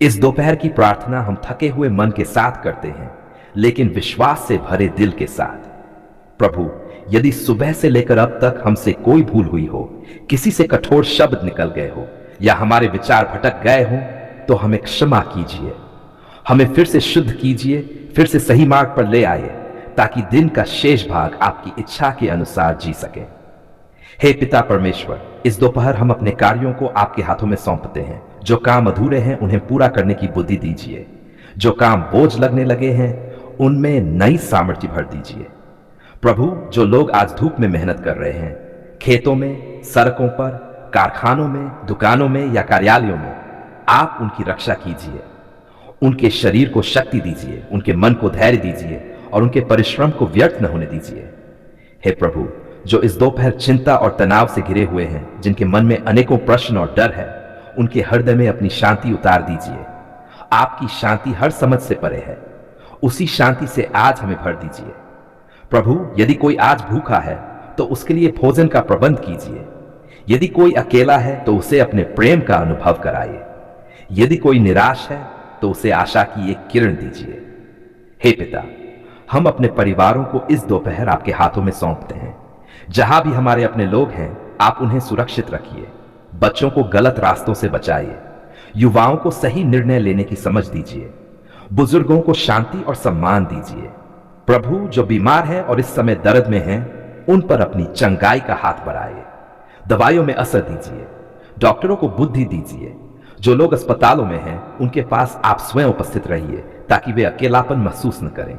इस दोपहर की प्रार्थना हम थके हुए मन के साथ करते हैं, लेकिन विश्वास से भरे दिल के साथ। प्रभु, यदि सुबह से लेकर अब तक हमसे कोई भूल हुई हो, किसी से कठोर शब्द निकल गए हो या हमारे विचार भटक गए हो, तो हमें क्षमा कीजिए। हमें फिर से शुद्ध कीजिए, फिर से सही मार्ग पर ले आइए, ताकि दिन का शेष भाग आपकी इच्छा के अनुसार जी सके। हे पिता परमेश्वर, इस दोपहर हम अपने कार्यों को आपके हाथों में सौंपते हैं। जो काम अधूरे हैं उन्हें पूरा करने की बुद्धि दीजिए। जो काम बोझ लगने लगे हैं उनमें नई सामर्थ्य भर दीजिए। प्रभु, जो लोग आज धूप में मेहनत कर रहे हैं, खेतों में, सड़कों पर, कारखानों में, दुकानों में या कार्यालयों में, आप उनकी रक्षा कीजिए। उनके शरीर को शक्ति दीजिए, उनके मन को धैर्य दीजिए और उनके परिश्रम को व्यर्थ न होने दीजिए। हे प्रभु, जो इस दोपहर चिंता और तनाव से घिरे हुए हैं, जिनके मन में अनेकों प्रश्न और डर है, उनके हृदय में अपनी शांति उतार दीजिए। आपकी शांति हर समझ से परे है। उसी शांति से आज हमें भर दीजिए। प्रभु, यदि कोई आज भूखा है तो उसके लिए भोजन का प्रबंध कीजिए। यदि कोई अकेला है तो उसे अपने प्रेम का अनुभव कराइए। यदि कोई निराश है तो उसे आशा की एक किरण दीजिए। हे पिता, हम अपने परिवारों को इस दोपहर आपके हाथों में सौंपते हैं। जहां भी हमारे अपने लोग हैं, आप उन्हें सुरक्षित रखिए। बच्चों को गलत रास्तों से बचाइए। युवाओं को सही निर्णय लेने की समझ दीजिए। बुजुर्गों को शांति और सम्मान दीजिए। प्रभु, जो बीमार हैं और इस समय दर्द में हैं, उन पर अपनी चंगाई का हाथ बढ़ाइए। दवाइयों में असर दीजिए। डॉक्टरों को बुद्धि दीजिए। जो लोग अस्पतालों में हैं, उनके पास आप स्वयं उपस्थित रहिए, ताकि वे अकेलापन महसूस न करें।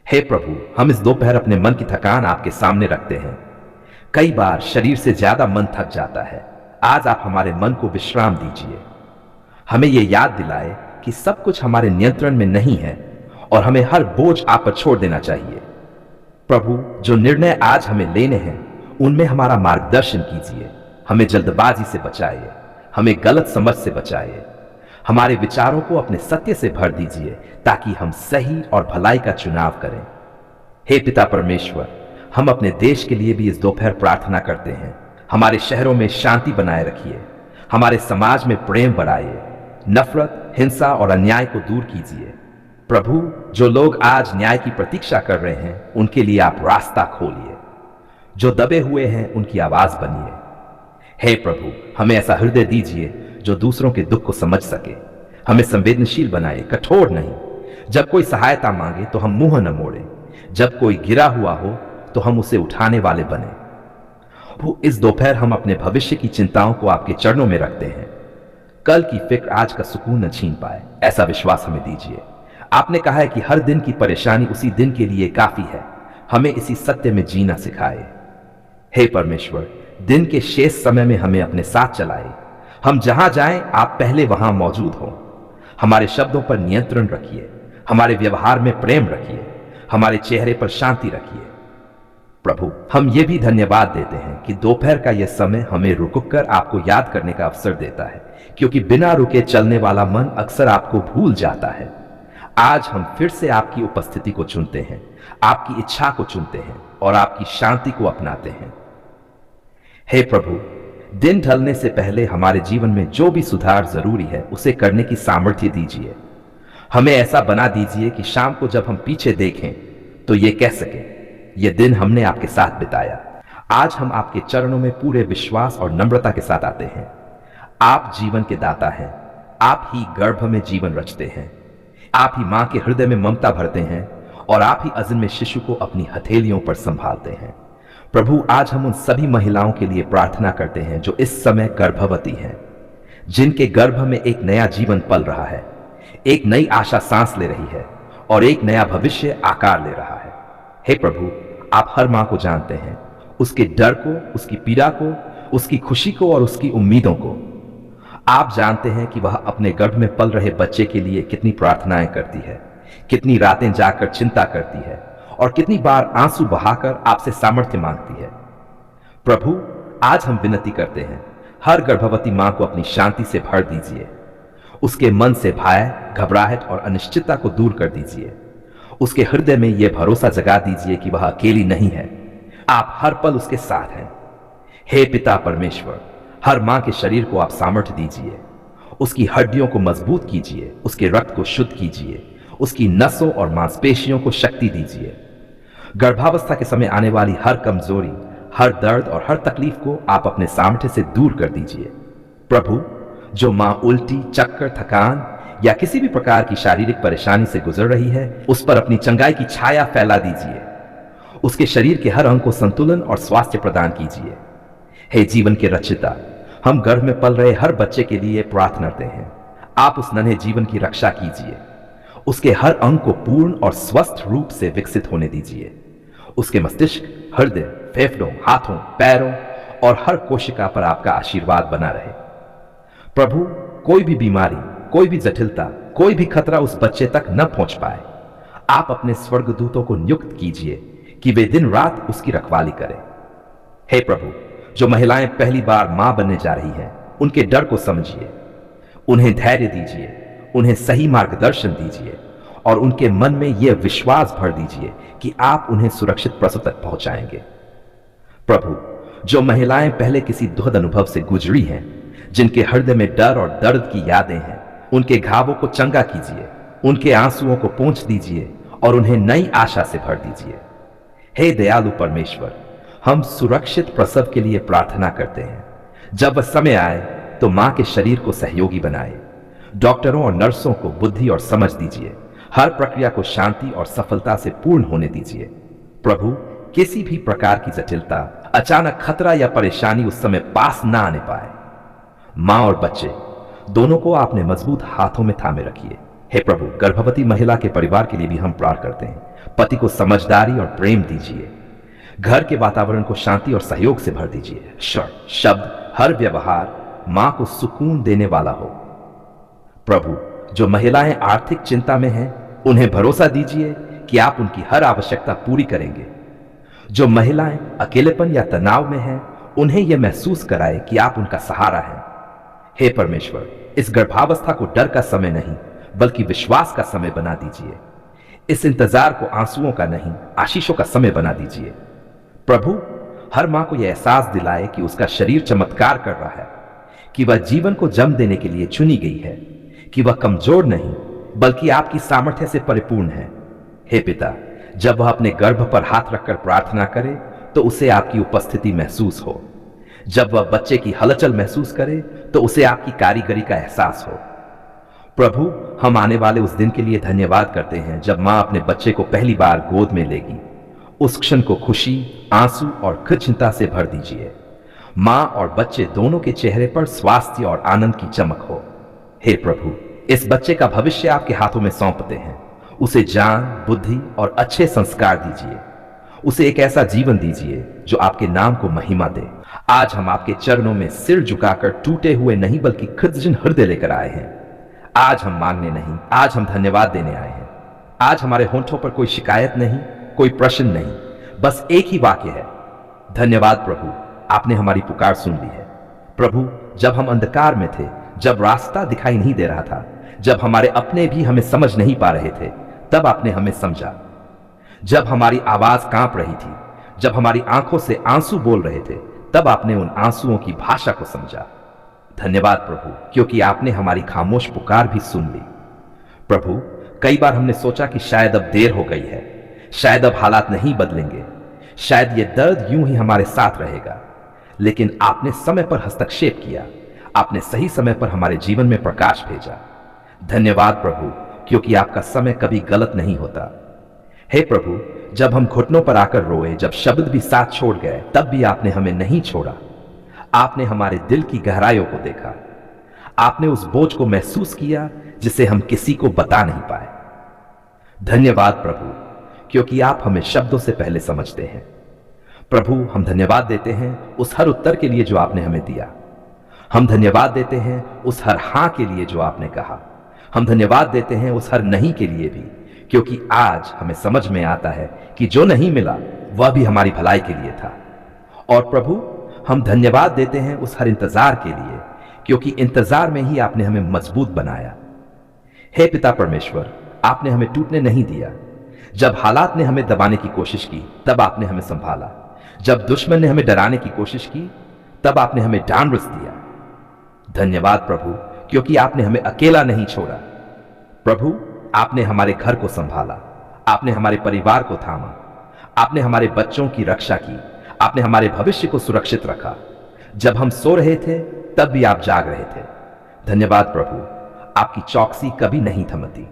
हे प्रभु, हम इस दोपहर अपने मन की थकान आपके सामने रखते हैं। कई बार शरीर से ज्यादा मन थक जाता है। आज आप हमारे मन को विश्राम दीजिए। हमें यह याद दिलाए कि सब कुछ हमारे नियंत्रण में नहीं है और हमें हर बोझ आप पर छोड़ देना चाहिए। प्रभु, जो निर्णय आज हमें लेने हैं, उनमें हमारा मार्गदर्शन कीजिए। हमें जल्दबाजी से बचाइए। हमें गलत समझ से बचाइए। हमारे विचारों को अपने सत्य से भर दीजिए, ताकि हम सही और भलाई का चुनाव करें। हे पिता परमेश्वर, हम अपने देश के लिए भी इस दोपहर प्रार्थना करते हैं। हमारे शहरों में शांति बनाए रखिए। हमारे समाज में प्रेम बढ़ाइए। नफरत, हिंसा और अन्याय को दूर कीजिए। प्रभु, जो लोग आज न्याय की प्रतीक्षा कर रहे हैं, उनके लिए आप रास्ता खोलिए। जो दबे हुए हैं, उनकी आवाज बनिए। हे प्रभु, हमें ऐसा हृदय दीजिए जो दूसरों के दुख को समझ सके। हमें संवेदनशील बनाए, कठोर नहीं। जब कोई सहायता मांगे तो हम मुंह न मोड़े। जब कोई गिरा हुआ हो तो हम उसे उठाने वाले बने। वो इस दोपहर हम अपने भविष्य की चिंताओं को आपके चरणों में रखते हैं। कल की फिक्र आज का सुकून न छीन पाए, ऐसा विश्वास हमें दीजिए। आपने कहा है कि हर दिन की परेशानी उसी दिन के लिए काफी है। हमें इसी सत्य में जीना सिखाए। हे परमेश्वर, दिन के शेष समय में हमें अपने साथ चलाए। हम जहां जाएं, आप पहले वहां मौजूद हो। हमारे शब्दों पर नियंत्रण रखिए। हमारे व्यवहार में प्रेम रखिए। हमारे चेहरे पर शांति रखिए। प्रभु, हम ये भी धन्यवाद देते हैं कि दोपहर का यह समय हमें रुककर आपको याद करने का अवसर देता है, क्योंकि बिना रुके चलने वाला मन अक्सर आपको भूल जाता है। आज हम फिर से आपकी उपस्थिति को चुनते हैं, आपकी इच्छा को चुनते हैं और आपकी शांति को अपनाते हैं। हे प्रभु, दिन ढलने से पहले हमारे जीवन में जो भी सुधार जरूरी है, उसे करने की सामर्थ्य दीजिए। हमें ऐसा बना दीजिए कि शाम को जब हम पीछे देखें तो ये कह सके, यह दिन हमने आपके साथ बिताया। आज हम आपके चरणों में पूरे विश्वास और नम्रता के साथ आते हैं। आप जीवन के दाता हैं। आप ही गर्भ में जीवन रचते हैं। आप ही मां के हृदय में ममता भरते हैं और आप ही अज़न में शिशु को अपनी हथेलियों पर संभालते हैं। प्रभु, आज हम उन सभी महिलाओं के लिए प्रार्थना करते हैं जो इस समय गर्भवती हैं, जिनके गर्भ में एक नया जीवन पल रहा है, एक नई आशा सांस ले रही है और एक नया भविष्य आकार ले रहा है। हे प्रभु, आप हर मां को जानते हैं, उसके डर को, उसकी पीड़ा को, उसकी खुशी को और उसकी उम्मीदों को। आप जानते हैं कि वह अपने गर्भ में पल रहे बच्चे के लिए कितनी प्रार्थनाएं करती है, कितनी रातें जाकर चिंता करती है और कितनी बार आंसू बहाकर आपसे सामर्थ्य मांगती है। प्रभु, आज हम विनती करते हैं, हर गर्भवती मां को अपनी शांति से भर दीजिए। उसके मन से भय, घबराहट और अनिश्चितता को दूर कर दीजिए। उसके हृदय में यह भरोसा जगा दीजिए कि वह अकेली नहीं है, आप हर पल उसके साथ हैं। हे पिता परमेश्वर, हर मां के शरीर को आप सामर्थ्य दीजिए। उसकी हड्डियों को मजबूत कीजिए, उसके रक्त को शुद्ध कीजिए, उसकी नसों और मांसपेशियों को शक्ति दीजिए। गर्भावस्था के समय आने वाली हर कमजोरी, हर दर्द और हर तकलीफ को आप अपने सामर्थ्य से दूर कर दीजिए। प्रभु, जो मां उल्टी, चक्कर, थकान या किसी भी प्रकार की शारीरिक परेशानी से गुजर रही है, उस पर अपनी चंगाई की छाया फैला दीजिए। उसके शरीर के हर अंग को संतुलन और स्वास्थ्य प्रदान कीजिए। हे जीवन के रचिता, हम गर्भ में पल रहे हर बच्चे के लिए प्रार्थना करते हैं। आप उस नन्हे जीवन की रक्षा कीजिए। उसके हर अंग को पूर्ण और स्वस्थ रूप से विकसित होने दीजिए। उसके मस्तिष्क, हृदय, फेफड़ों, हाथों, पैरों और हर कोशिका पर आपका आशीर्वाद बना रहे। प्रभु, कोई भी बीमारी, कोई भी जटिलता, कोई भी खतरा उस बच्चे तक न पहुंच पाए। आप अपने स्वर्गदूतों को नियुक्त कीजिए कि वे दिन रात उसकी रखवाली करें। हे प्रभु, जो महिलाएं पहली बार मां बनने जा रही हैं, उनके डर को समझिए, उन्हें धैर्य दीजिए, उन्हें सही मार्गदर्शन दीजिए और उनके मन में यह विश्वास भर दीजिए कि आप उन्हें सुरक्षित प्रसव तक पहुंचाएंगे। प्रभु, जो महिलाएं पहले किसी दुखद अनुभव से गुजरी हैं, जिनके हृदय में डर और दर्द की यादें हैं, उनके घावों को चंगा कीजिए, उनके आंसुओं को पोंछ दीजिए और उन्हें नई आशा से भर दीजिए। हे दयालु परमेश्वर, हम सुरक्षित प्रसव के लिए प्रार्थना करते हैं। जब वह समय आए तो मां के शरीर को सहयोगी बनाए। डॉक्टरों और नर्सों को बुद्धि और समझ दीजिए। हर प्रक्रिया को शांति और सफलता से पूर्ण होने दीजिए। प्रभु, किसी भी प्रकार की जटिलता, अचानक खतरा या परेशानी उस समय पास ना आने पाए। मां और बच्चे दोनों को आपने मजबूत हाथों में थामे रखिए। हे प्रभु, गर्भवती महिला के परिवार के लिए भी हम प्रार्थना करते हैं। पति को समझदारी और प्रेम दीजिए। घर के वातावरण को शांति और सहयोग से भर दीजिए। शब्द, हर व्यवहार मां को सुकून देने वाला हो। प्रभु, जो महिलाएं आर्थिक चिंता में हैं, उन्हें भरोसा दीजिए कि आप उनकी हर आवश्यकता पूरी करेंगे। जो महिलाएं अकेलेपन या तनाव में हैं, उन्हें यह महसूस कराए कि आप उनका सहारा हैं। हे परमेश्वर, इस गर्भावस्था को डर का समय नहीं बल्कि विश्वास का समय बना दीजिए। इस इंतजार को आंसुओं का नहीं, आशीषों का समय बना दीजिए। प्रभु, हर मां को यह एहसास दिलाए कि उसका शरीर चमत्कार कर रहा है, कि वह जीवन को जन्म देने के लिए चुनी गई है, कि वह कमजोर नहीं बल्कि आपकी सामर्थ्य से परिपूर्ण है। हे पिता, जब वह अपने गर्भ पर हाथ रखकर प्रार्थना करे तो उसे आपकी उपस्थिति महसूस हो। जब वह बच्चे की हलचल महसूस करे तो उसे आपकी कारीगरी का एहसास हो। प्रभु, हम आने वाले उस दिन के लिए धन्यवाद करते हैं जब मां अपने बच्चे को पहली बार गोद में लेगी। उस क्षण को खुशी, आंसू और कृतज्ञता से भर दीजिए। मां और बच्चे दोनों के चेहरे पर स्वास्थ्य और आनंद की चमक हो। हे प्रभु, इस बच्चे का भविष्य आपके हाथों में सौंपते हैं। उसे ज्ञान, बुद्धि और अच्छे संस्कार दीजिए। उसे एक ऐसा जीवन दीजिए जो आपके नाम को महिमा दे। आज हम आपके चरणों में सिर झुकाकर टूटे हुए नहीं बल्कि कृतज्ञ हृदय लेकर आए हैं। आज हम मांगने नहीं, आज हम धन्यवाद देने आए हैं। आज हमारे होंठों पर कोई शिकायत नहीं, कोई प्रश्न नहीं, बस एक ही वाक्य है, धन्यवाद प्रभु, आपने हमारी पुकार सुन ली है। प्रभु, जब हम अंधकार में थे, जब रास्ता दिखाई नहीं दे रहा था, जब हमारे अपने भी हमें समझ नहीं पा रहे थे, तब आपने हमें समझा। जब हमारी आवाज कांप रही थी, जब हमारी आंखों से आंसू बोल रहे थे, तब आपने उन आंसुओं की भाषा को समझा। धन्यवाद प्रभु, क्योंकि आपने हमारी खामोश पुकार भी सुन ली। प्रभु, कई बार हमने सोचा कि शायद अब देर हो गई है, शायद अब हालात नहीं बदलेंगे, शायद यह दर्द यूं ही हमारे साथ रहेगा, लेकिन आपने समय पर हस्तक्षेप किया। आपने सही समय पर हमारे जीवन में प्रकाश भेजा। धन्यवाद प्रभु, क्योंकि आपका समय कभी गलत नहीं होता। हे प्रभु, जब हम घुटनों पर आकर रोए, जब शब्द भी साथ छोड़ गए, तब भी आपने हमें नहीं छोड़ा। आपने हमारे दिल की गहराइयों को देखा। आपने उस बोझ को महसूस किया जिसे हम किसी को बता नहीं पाए। धन्यवाद प्रभु, क्योंकि आप हमें शब्दों से पहले समझते हैं। प्रभु, हम धन्यवाद देते हैं उस हर उत्तर के लिए जो आपने हमें दिया। हम धन्यवाद देते हैं उस हर हां के लिए जो आपने कहा। हम धन्यवाद देते हैं उस हर नहीं के लिए भी, क्योंकि आज हमें समझ में आता है कि जो नहीं मिला वह भी हमारी भलाई के लिए था। और प्रभु, हम धन्यवाद देते हैं उस हर इंतजार के लिए, क्योंकि इंतजार में ही आपने हमें मजबूत बनाया। हे पिता परमेश्वर, आपने हमें टूटने नहीं दिया। जब हालात ने हमें दबाने की कोशिश की, तब आपने हमें संभाला। जब दुश्मन ने हमें डराने की कोशिश की, तब आपने हमें डांड रस दिया। धन्यवाद प्रभु, क्योंकि आपने हमें अकेला नहीं छोड़ा। प्रभु, आपने हमारे घर को संभाला, आपने हमारे परिवार को थामा, आपने हमारे बच्चों की रक्षा की, आपने हमारे भविष्य को सुरक्षित रखा। जब हम सो रहे थे तब भी आप जाग रहे थे। धन्यवाद प्रभु, आपकी चौकसी कभी नहीं थमती।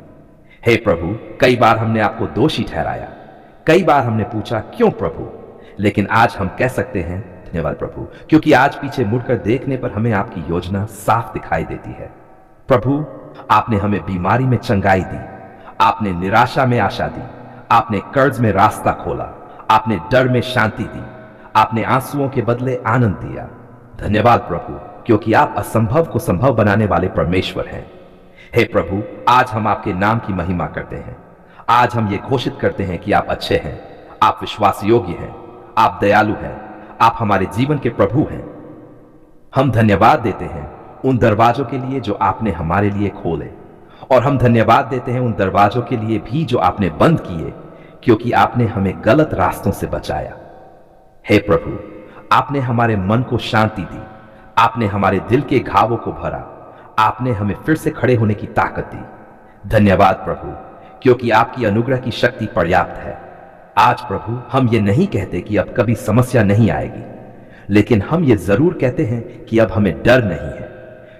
हे प्रभु, कई बार हमने आपको दोषी ठहराया, कई बार हमने पूछा क्यों प्रभु, लेकिन आज हम कह सकते हैं धन्यवाद प्रभु, क्योंकि आज पीछे मुड़कर देखने पर हमें आपकी योजना साफ दिखाई देती है। प्रभु, आपने हमें बीमारी में चंगाई दी, आपने निराशा में आशा दी, आपने कर्ज में रास्ता खोला, आपने डर में शांति दी, आपने आंसुओं के बदले आनंद दिया। धन्यवाद प्रभु, क्योंकि आप असंभव को संभव बनाने वाले परमेश्वर हैं। हे प्रभु, आज हम आपके नाम की महिमा करते हैं। आज हम ये घोषित करते हैं कि आप अच्छे हैं, आप विश्वास योग्य हैं, आप दयालु हैं, आप हमारे जीवन के प्रभु हैं। हम धन्यवाद देते हैं उन दरवाजों के लिए जो आपने हमारे लिए खोले, और हम धन्यवाद देते हैं उन दरवाजों के लिए भी जो आपने बंद किए, क्योंकि आपने हमें गलत रास्तों से बचाया। हे प्रभु, आपने हमारे मन को शांति दी, आपने हमारे दिल के घावों को भरा, आपने हमें फिर से खड़े होने की ताकत दी। धन्यवाद प्रभु, क्योंकि आपकी अनुग्रह की शक्ति पर्याप्त है। आज प्रभु, हम ये नहीं कहते कि अब कभी समस्या नहीं आएगी, लेकिन हम ये जरूर कहते हैं कि अब हमें डर नहीं है,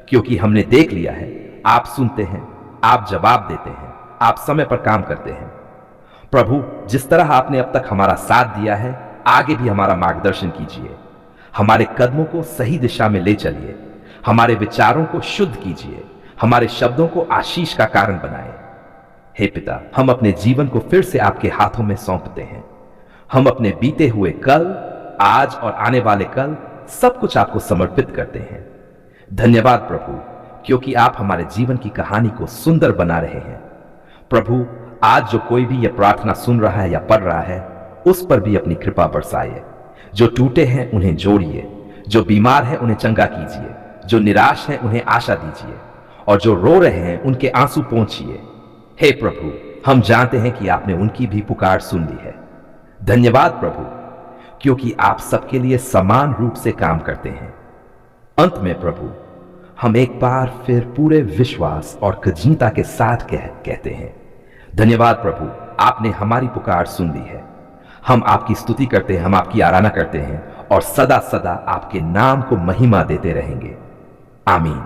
क्योंकि हमने देख लिया है आप सुनते हैं, आप जवाब देते हैं, आप समय पर काम करते हैं। प्रभु, जिस तरह आपने अब तक हमारा साथ दिया है, आगे भी हमारा मार्गदर्शन कीजिए, हमारे कदमों को सही दिशा में ले चलिए, हमारे विचारों को शुद्ध कीजिए, हमारे शब्दों को आशीष का कारण बनाए। हे पिता, हम अपने जीवन को फिर से आपके हाथों में सौंपते हैं। हम अपने बीते हुए कल, आज और आने वाले कल सब कुछ आपको समर्पित करते हैं। धन्यवाद प्रभु, क्योंकि आप हमारे जीवन की कहानी को सुंदर बना रहे हैं। प्रभु, आज जो कोई भी यह प्रार्थना सुन रहा है या पढ़ रहा है, उस पर भी अपनी कृपा बरसाइए। जो टूटे हैं उन्हें जोड़िए, जो बीमार हैं उन्हें चंगा कीजिए, जो निराश हैं उन्हें आशा दीजिए, और जो रो रहे हैं उनके आंसू पोंछिए। हे प्रभु, हम जानते हैं कि आपने उनकी भी पुकार सुन ली है। धन्यवाद प्रभु, क्योंकि आप सबके लिए समान रूप से काम करते हैं। अंत में प्रभु, हम एक बार फिर पूरे विश्वास और कृतज्ञता के साथ कहते हैं धन्यवाद प्रभु, आपने हमारी पुकार सुन ली है। हम आपकी स्तुति करते हैं, हम आपकी आराधना करते हैं, और सदा सदा आपके नाम को महिमा देते रहेंगे। आमीन।